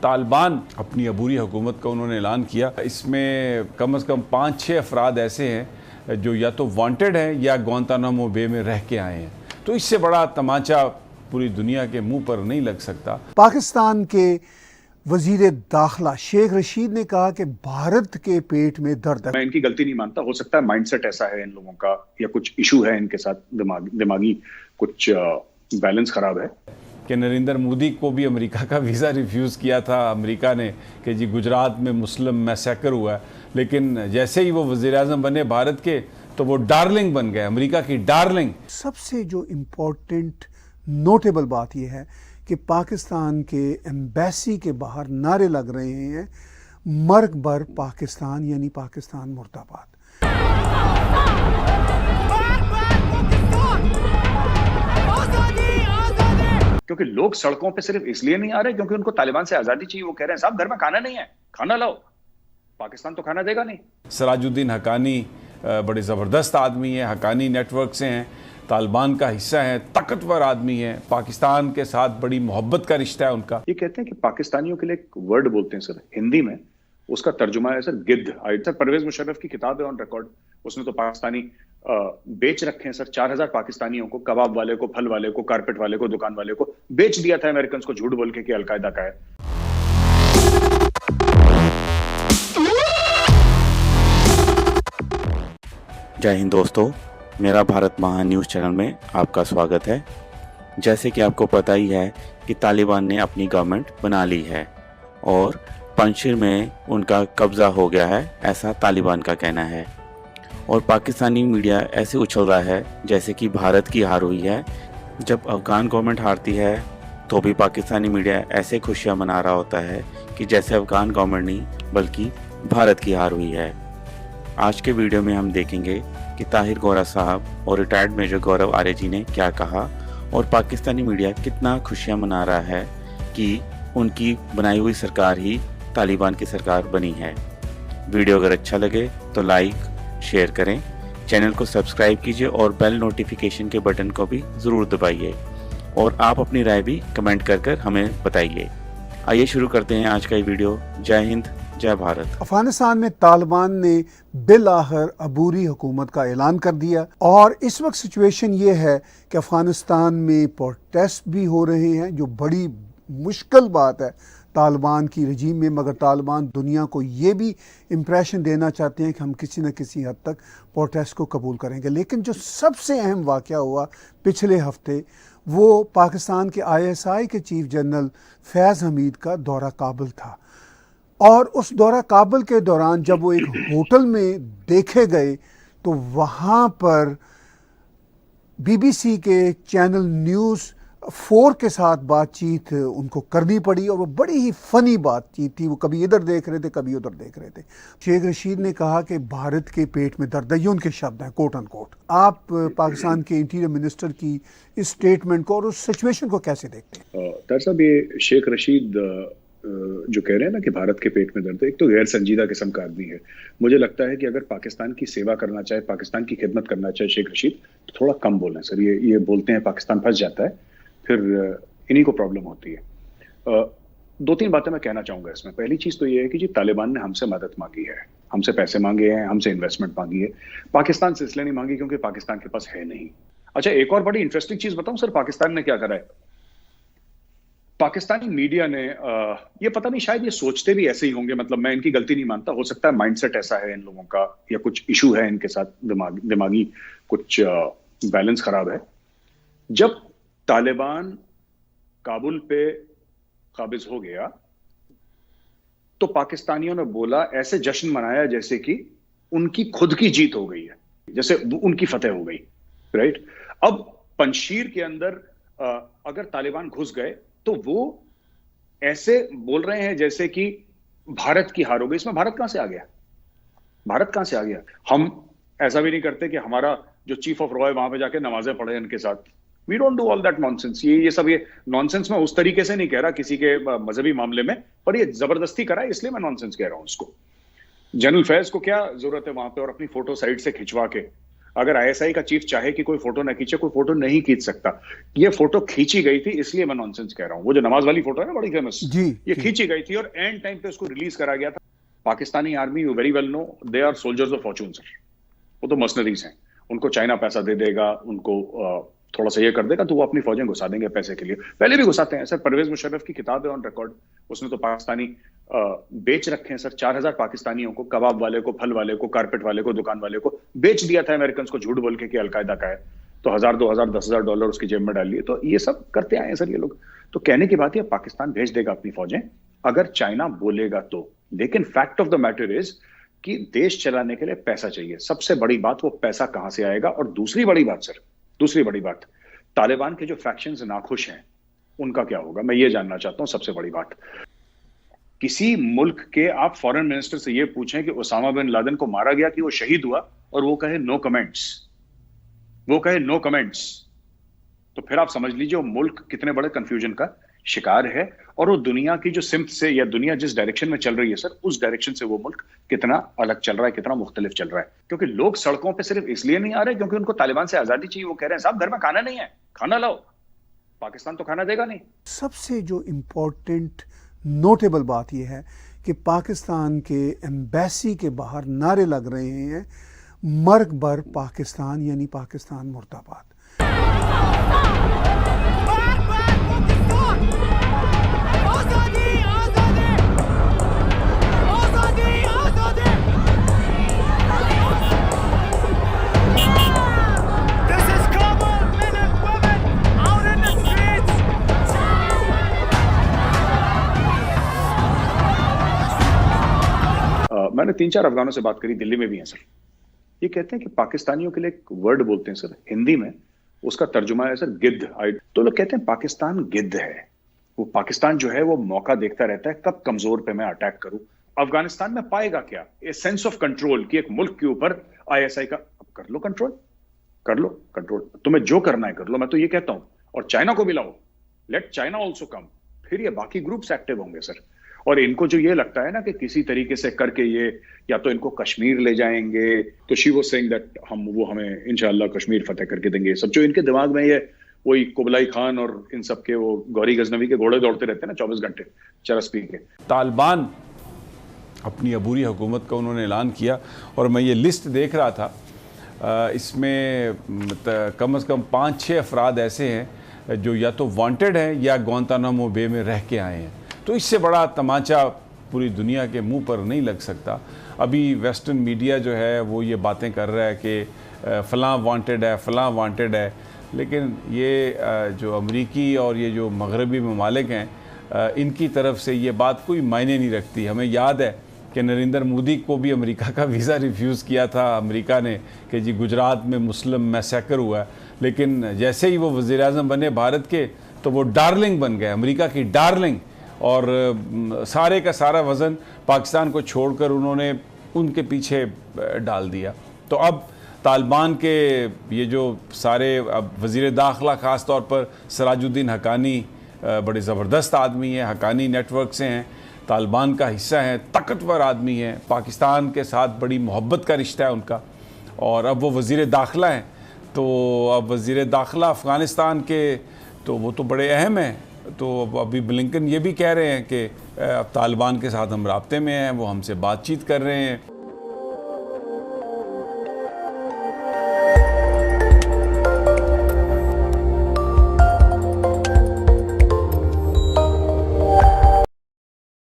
तालिबान अपनी अबूरी हुकूमत का उन्होंने ऐलान किया। इसमें कम से कम 5-6 अफराद ऐसे हैं जो या तो वांटेड हैं या ग्वांतानामो बे में रह के आए हैं। तो इससे बड़ा तमाचा पूरी दुनिया के मुंह पर नहीं लग सकता। पाकिस्तान के वजीर दाखिला शेख रशीद ने कहा कि भारत के पेट में दर्द है। मैं इनकी गलती नहीं मानता, हो सकता है माइंडसेट ऐसा है इन लोगों का या कुछ इशू है इनके साथ, दिमागी कुछ बैलेंस खराब है कि नरेंद्र मोदी को भी अमेरिका का वीज़ा रिफ्यूज़ किया था अमेरिका ने कि जी गुजरात में मुस्लिम मैसेकर हुआ है, लेकिन जैसे ही वो वज़ीर आज़म बने भारत के तो वो डार्लिंग बन गए, अमेरिका की डार्लिंग। सबसे जो इम्पोर्टेंट नोटेबल बात यह है कि पाकिस्तान के एम्बेसी के बाहर नारे लग रहे हैं, मर्ग बर पाकिस्तान, यानी पाकिस्तान मुर्दाबाद। क्योंकि लोग सड़कों पे सिर्फ इसलिए नहीं आ रहे क्योंकि उनको तालिबान से आजादी चाहिए। वो कह रहे हैं साहब घर में खाना नहीं है, खाना लाओ। पाकिस्तान तो खाना देगा नहीं। सराजुद्दीन हकानी बड़े ज़बरदस्त आदमी है, हकानी नेटवर्क से हैं, तालिबान का हिस्सा है, ताकतवर आदमी है, पाकिस्तान के साथ बड़ी मोहब्बत का रिश्ता है उनका। ये कहते हैं कि पाकिस्तानियों के लिए एक वर्ड बोलते हैं सर हिंदी में, उसका तर्जुमा है सर गिद्ध। सर परवेज मुशर्रफ की किताब है ऑन रिकॉर्ड, उसने तो पाकिस्तानी बेच रखे हैं सर। 4000 पाकिस्तानियों को, कबाब वाले को, फल वाले को, कारपेट वाले को, दुकान वाले को बेच दिया था अमेरिकन को झूठ बोल के कि अलकायदा का है। जय हिंद दोस्तों, मेरा भारत महान न्यूज़ चैनल में आपका स्वागत है। जैसे कि आपको पता ही है कि तालिबान ने अपनी गवर्नमेंट बना ली है और पंजशीर में उनका कब्ज़ा हो गया है, ऐसा तालिबान का कहना है। और पाकिस्तानी मीडिया ऐसे उछल रहा है जैसे कि भारत की हार हुई है। जब अफ़गान गवर्नमेंट हारती है तो भी पाकिस्तानी मीडिया ऐसे खुशियाँ मना रहा होता है कि जैसे अफ़गान गवर्नमेंट नहीं बल्कि भारत की हार हुई है। आज के वीडियो में हम देखेंगे कि ताहिर गोरा साहब और रिटायर्ड मेजर गौरव आर्य जी ने क्या कहा और पाकिस्तानी मीडिया कितना खुशियां मना रहा है कि उनकी बनाई हुई सरकार ही तालिबान की सरकार बनी है। वीडियो अगर अच्छा लगे तो लाइक शेयर करें, चैनल को सब्सक्राइब कीजिए और बेल नोटिफिकेशन के बटन को भी ज़रूर दबाइए और आप अपनी राय भी कमेंट कर हमें बताइए। आइए शुरू करते हैं आज का ये वीडियो। जय हिंद, जय भारत। अफगानिस्तान में तालिबान ने बिल-आखिर अबूरी हुकूमत का ऐलान कर दिया और इस वक्त सिचुएशन ये है कि अफगानिस्तान में प्रोटेस्ट भी हो रहे हैं, जो बड़ी मुश्किल बात है तालिबान की रजीम में। मगर तालिबान दुनिया को ये भी इम्प्रेशन देना चाहते हैं कि हम किसी न किसी हद तक प्रोटेस्ट को कबूल करेंगे। लेकिन जो सबसे अहम वाक़या हुआ पिछले हफ्ते, वो पाकिस्तान के ISI के चीफ जनरल फैज़ हमीद का दौरा काबुल था। और उस दौरा काबुल के दौरान जब वो एक होटल में देखे गए तो वहाँ पर BBC के चैनल न्यूज़ 4 के साथ बातचीत उनको करनी पड़ी और वो बड़ी ही फ़नी बातचीत थी। वो कभी इधर देख रहे थे, कभी उधर देख रहे थे। शेख रशीद ने कहा कि भारत के पेट में दर्द है, ये उनके शब्द हैं, कोट अनकोट। आप पाकिस्तान के इंटीरियर मिनिस्टर की इस स्टेटमेंट को और उस सिचुएशन को कैसे देखते हैं? तार साहब, ये शेख रशीद जो कह रहे हैं ना कि भारत के पेट में दर्द है, एक तो गैर संजीदा किस्म का आदमी है। मुझे लगता है कि अगर पाकिस्तान की सेवा करना चाहे, पाकिस्तान की खिदमत करना चाहे शेख रशीद, तो थोड़ा कम बोलें सर। ये बोलते हैं पाकिस्तान फंस जाता है, फिर इन्हीं को प्रॉब्लम होती है। 2-3 बातें मैं कहना चाहूंगा इसमें। पहली चीज तो ये है कि जी तालिबान ने हमसे मदद मांगी है, हमसे पैसे मांगे हैं, हमसे इन्वेस्टमेंट मांगी है। पाकिस्तान से इसलिए नहीं मांगी क्योंकि पाकिस्तान के पास है नहीं। अच्छा, एक और बड़ी इंटरेस्टिंग चीज बताऊं सर, पाकिस्तान ने क्या करा है। पाकिस्तानी मीडिया ने ये पता नहीं, शायद ये सोचते भी ऐसे ही होंगे, मतलब मैं इनकी गलती नहीं मानता, हो सकता है माइंडसेट ऐसा है इन लोगों का या कुछ इशू है इनके साथ, दिमागी कुछ बैलेंस खराब है। जब तालिबान काबुल पे काबिज हो गया तो पाकिस्तानियों ने बोला, ऐसे जश्न मनाया जैसे कि उनकी खुद की जीत हो गई है, जैसे उनकी फतेह हो गई, राइट। अब पंजशीर के अंदर अगर तालिबान घुस गए तो वो ऐसे बोल रहे हैं जैसे कि भारत की हार हो गई। इसमें भारत कहां से आ गया? भारत कहां से आ गया? हम ऐसा भी नहीं करते कि हमारा जो चीफ ऑफ रॉय वहां पे जाके नमाजें पढ़े इनके साथ। We don't do all that nonsense. ये सब ये नॉनसेंस मैं उस तरीके से नहीं कह रहा किसी के मजहबी मामले में, पर ये जबरदस्ती करा है इसलिए मैं नॉनसेंस कह रहा हूं उसको। जनरल फैज को क्या जरूरत है वहां पे और अपनी फोटो साइड से खिंचवा के अगर आईएसआई का चीफ चाहे कि कोई फोटो ना खींचे, कोई फोटो नहीं खींच सकता। ये फोटो खींची गई थी, इसलिए मैं नॉनसेंस कह रहा हूं। वो जो नमाज वाली फोटो है ना, बड़ी फेमस, ये खींची गई थी और एंड टाइम पे उसको रिलीज करा गया था। Pakistani army, you very well know, they are soldiers of fortune sir. वो तो मर्सनरीज हैं, उनको चाइना पैसा दे देगा, उनको थोड़ा सा ये कर देगा तो वो अपनी फौजें घुसा देंगे पैसे के लिए। पहले भी घुसाते हैं सर। परवेज मुशर्रफ की किताब है ऑन रिकॉर्ड, उसने तो पाकिस्तानी बेच रखे हैं सर। 4000 पाकिस्तानियों को, कबाब वाले को, फल वाले को, कारपेट वाले को, दुकान वाले को बेच दिया था अमेरिकन को, झूठ बोल के कि अलकायदा का है। तो 1000, 2000, $10,000 उसकी जेब में डाल लिए। तो ये सब करते आए हैं सर ये लोग। तो कहने की बात है, पाकिस्तान भेज देगा अपनी फौजें अगर चाइना बोलेगा तो। लेकिन fact of the matter is कि देश चलाने के लिए पैसा चाहिए। सबसे बड़ी बात, वो पैसा कहां से आएगा। और दूसरी बड़ी बात सर, दूसरी बड़ी बात, तालिबान के जो फैक्शंस नाखुश हैं उनका क्या होगा, मैं ये जानना चाहता हूं। सबसे बड़ी बात, किसी मुल्क के आप फॉरेन मिनिस्टर से ये पूछें कि ओसामा बिन लादेन को मारा गया कि वो शहीद हुआ, और वो कहे नो कमेंट्स, वो कहे नो कमेंट्स, तो फिर आप समझ लीजिए वो मुल्क कितने बड़े कंफ्यूजन का शिकार है। और वो दुनिया की जो सिम्त से, या दुनिया जिस डायरेक्शन में चल रही है सर, उस डायरेक्शन से वो मुल्क कितना अलग चल रहा है, कितना मुख्तलिफ चल रहा है। क्योंकि लोग सड़कों पे सिर्फ इसलिए नहीं आ रहे क्योंकि उनको तालिबान से आजादी चाहिए। वो कह रहे हैं साहब घर में खाना नहीं है, खाना लाओ। पाकिस्तान तो खाना देगा नहीं। सबसे जो इम्पोर्टेंट नोटेबल बात यह है कि पाकिस्तान के एम्बेसी के बाहर नारे लग रहे हैं, मर्ग बर पाकिस्तान, यानी पाकिस्तान मुर्दाबाद। मैंने 3-4 अफगानों से बात करी, दिल्ली में भी हैं सर। ये कहते हैं कि पाकिस्तानियों के लिए एक वर्ड बोलते हैं सर हिंदी में, उसका तर्जुमा है सर गिद्ध। तो लोग कहते हैं पाकिस्तान गिद्ध है। वो पाकिस्तान जो है वो मौका देखता रहता है कब कमजोर पे मैं अटैक करूं। अफगानिस्तान में पाएगा क्या, ए सेंस ऑफ कंट्रोल कि एक मुल्क के ऊपर आईएसआई का, कर लो कंट्रोल, कर लो कंट्रोल, तुम्हें जो करना है कर लो। मैं तो ये कहता हूं, और चाइना को भी लाओ, लेट चाइना ऑल्सो कम, फिर ये बाकी ग्रुप्स एक्टिव होंगे सर। और इनको जो ये लगता है ना कि किसी तरीके से करके ये या तो इनको कश्मीर ले जाएंगे, तो शी वाज सेइंग दैट हमें इंशाल्लाह कश्मीर फतेह करके देंगे। सब जो इनके दिमाग में ये वही कुबलाई खान और इन सब के वो गौरी गजनवी के घोड़े दौड़ते रहते हैं ना 24 घंटे चरस पी के। तालिबान अपनी अबूरी हुकूमत का उन्होंने ऐलान किया, और मैं ये लिस्ट देख रहा था, इसमें कम से कम 5-6 अफराद ऐसे हैं जो या तो वांटेड हैं या ग्वांतानामो बे में रह के आए हैं। तो इससे बड़ा तमाचा पूरी दुनिया के मुंह पर नहीं लग सकता। अभी वेस्टर्न मीडिया जो है वो ये बातें कर रहा है कि फ़लाँ वांटेड है, फ़लाँ वांटेड है, लेकिन ये जो अमरीकी और ये जो मगरबी ममालिक हैं, इनकी तरफ से ये बात कोई मायने नहीं रखती। हमें याद है कि नरेंद्र मोदी को भी अमेरिका का वीज़ा रिफ्यूज़ किया था अमेरिका ने कि जी गुजरात में मुस्लिम मैसेकर हुआ है, लेकिन जैसे ही वो वज़ीर आज़म बने भारत के तो वो डार्लिंग बन गए, अमेरिका की डार्लिंग, और सारे का सारा वज़न पाकिस्तान को छोड़कर उन्होंने उनके पीछे डाल दिया। तो अब तालिबान के ये जो सारे, अब वज़ीर दाखिला ख़ास तौर पर सराजुद्दीन हक्कानी बड़े ज़बरदस्त आदमी हैं, हक्कानी नेटवर्क से हैं, तालिबान का हिस्सा हैं, ताकतवर आदमी हैं, पाकिस्तान के साथ बड़ी मोहब्बत का रिश्ता है उनका, और अब वो वज़ीर दाखिला हैं। तो अब वज़ीर दाखिला अफ़गानिस्तान के, तो वो तो बड़े अहम हैं। तो अभी ब्लिंकन ये भी कह रहे हैं कि अब तालिबान के साथ हम राब्ते में हैं, वो हमसे बातचीत कर रहे हैं।